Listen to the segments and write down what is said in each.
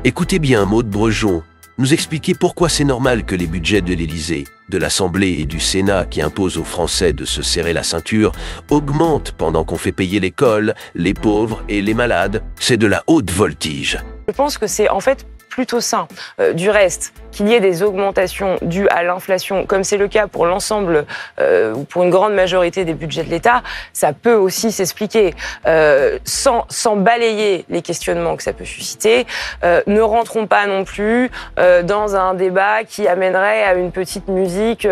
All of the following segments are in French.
Écoutez bien Maude Brejon nous expliquer pourquoi c'est normal que les budgets de l'Élysée, de l'Assemblée et du Sénat qui imposent aux Français de se serrer la ceinture augmentent pendant qu'on fait payer l'école, les pauvres et les malades. C'est de la haute voltige. Je pense que c'est en fait plutôt sain. Du reste, qu'il y ait des augmentations dues à l'inflation, comme c'est le cas pour l'ensemble ou pour une grande majorité des budgets de l'État, ça peut aussi s'expliquer sans balayer les questionnements que ça peut susciter. Ne rentrons pas non plus dans un débat qui amènerait à une petite musique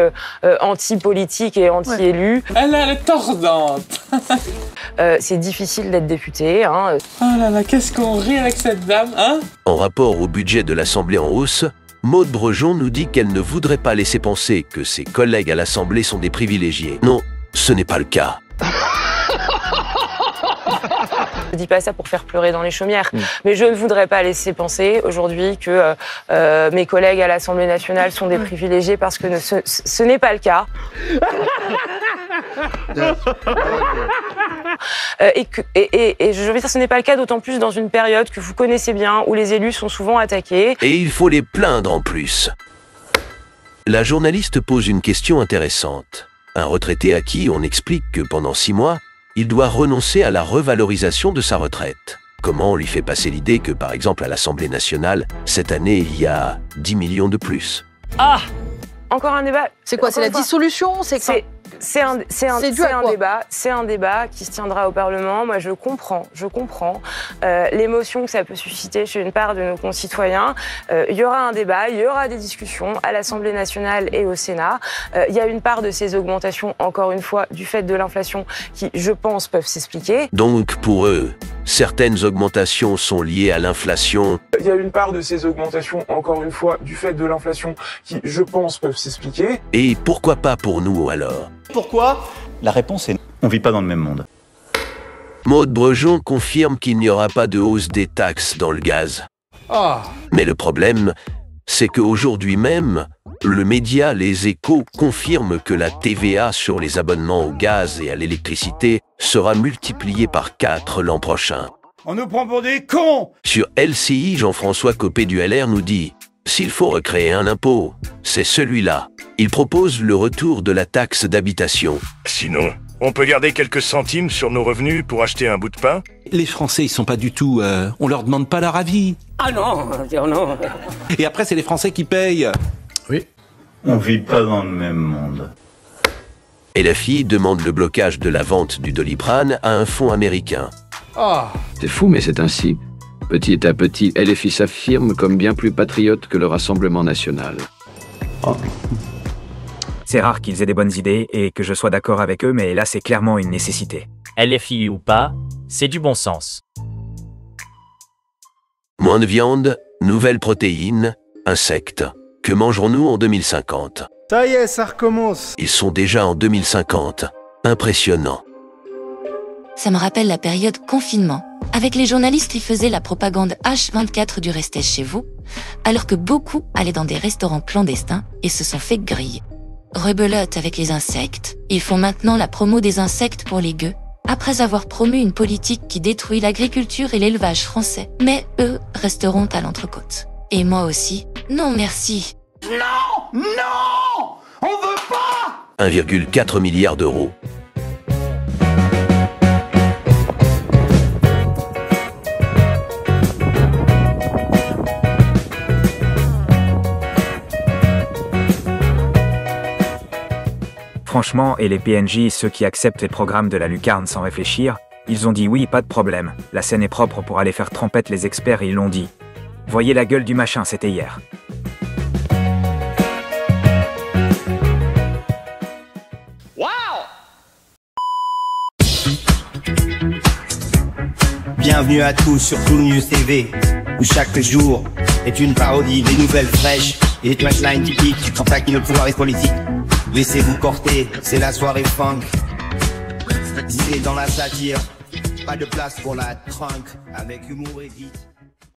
anti-politique et anti-élu. Elle est tordante. C'est difficile d'être député. Hein. Oh là là, qu'est-ce qu'on rit avec cette dame, hein? En rapport au budget de l'Assemblée en hausse, Maude Brejon nous dit qu'elle ne voudrait pas laisser penser que ses collègues à l'Assemblée sont des privilégiés. Non, ce n'est pas le cas. Je ne dis pas ça pour faire pleurer dans les chaumières, mais je ne voudrais pas laisser penser aujourd'hui que mes collègues à l'Assemblée nationale sont des privilégiés parce que ce n'est pas le cas. Et je veux dire, ce n'est pas le cas d'autant plus dans une période que vous connaissez bien où les élus sont souvent attaqués. Et il faut les plaindre en plus. La journaliste pose une question intéressante. Un retraité à qui on explique que pendant 6 mois, il doit renoncer à la revalorisation de sa retraite. Comment on lui fait passer l'idée que, par exemple, à l'Assemblée nationale, cette année, il y a 10 millions de plus? Ah! Encore un débat. C'est quoi? C'est la dissolution? C'est un débat qui se tiendra au Parlement. Moi, je comprends l'émotion que ça peut susciter chez une part de nos concitoyens. Il y aura un débat, il y aura des discussions à l'Assemblée nationale et au Sénat. Il y a une part de ces augmentations, encore une fois, du fait de l'inflation, qui, je pense, peuvent s'expliquer. Donc, pour eux, certaines augmentations sont liées à l'inflation. Il y a une part de ces augmentations, encore une fois, du fait de l'inflation, qui, je pense, peuvent s'expliquer. Et pourquoi pas pour nous alors? Pourquoi? La réponse est on vit pas dans le même monde. Maude Brejon confirme qu'il n'y aura pas de hausse des taxes dans le gaz. Mais le problème, c'est qu'aujourd'hui même, le média Les Échos confirme que la TVA sur les abonnements au gaz et à l'électricité sera multipliée par 4 l'an prochain. On nous prend pour des cons! Sur LCI, Jean-François Copé du LR nous dit « S'il faut recréer un impôt, c'est celui-là ». Il propose le retour de la taxe d'habitation. Sinon, on peut garder quelques centimes sur nos revenus pour acheter un bout de pain? Les Français, ils sont pas du tout... on leur demande pas leur avis. Ah non, non. Et après, c'est les Français qui payent. Oui. On vit pas dans le même monde. Et la fille demande le blocage de la vente du Doliprane à un fonds américain. C'est fou, mais c'est ainsi. Petit à petit, LFI s'affirme comme bien plus patriote que le Rassemblement national. C'est rare qu'ils aient des bonnes idées et que je sois d'accord avec eux, mais là c'est clairement une nécessité. LFI ou pas, c'est du bon sens. Moins de viande, nouvelles protéines, insectes. Que mangerons-nous en 2050? Ça y est, ça recommence. Ils sont déjà en 2050. Impressionnant. Ça me rappelle la période confinement, avec les journalistes qui faisaient la propagande H24 du restez chez vous, alors que beaucoup allaient dans des restaurants clandestins et se sont fait griller. Rebelote avec les insectes. Ils font maintenant la promo des insectes pour les gueux, après avoir promu une politique qui détruit l'agriculture et l'élevage français. Mais eux resteront à l'entrecôte. Et moi aussi. Non merci. Non! Non! On veut pas! 1,4 milliard d'euros. Franchement, et les PNJ, ceux qui acceptent les programmes de la lucarne sans réfléchir, ils ont dit oui, pas de problème. La scène est propre pour aller faire trompette les experts, ils l'ont dit. Voyez la gueule du machin, c'était hier. Bienvenue à tous sur Cool News TV, où chaque jour est une parodie, des nouvelles fraîches et des punchlines typiques en taquine le pouvoir et politique. Laissez-vous porter, c'est la soirée funk. C'est dans la satire, pas de place pour la trunk, avec humour et vite.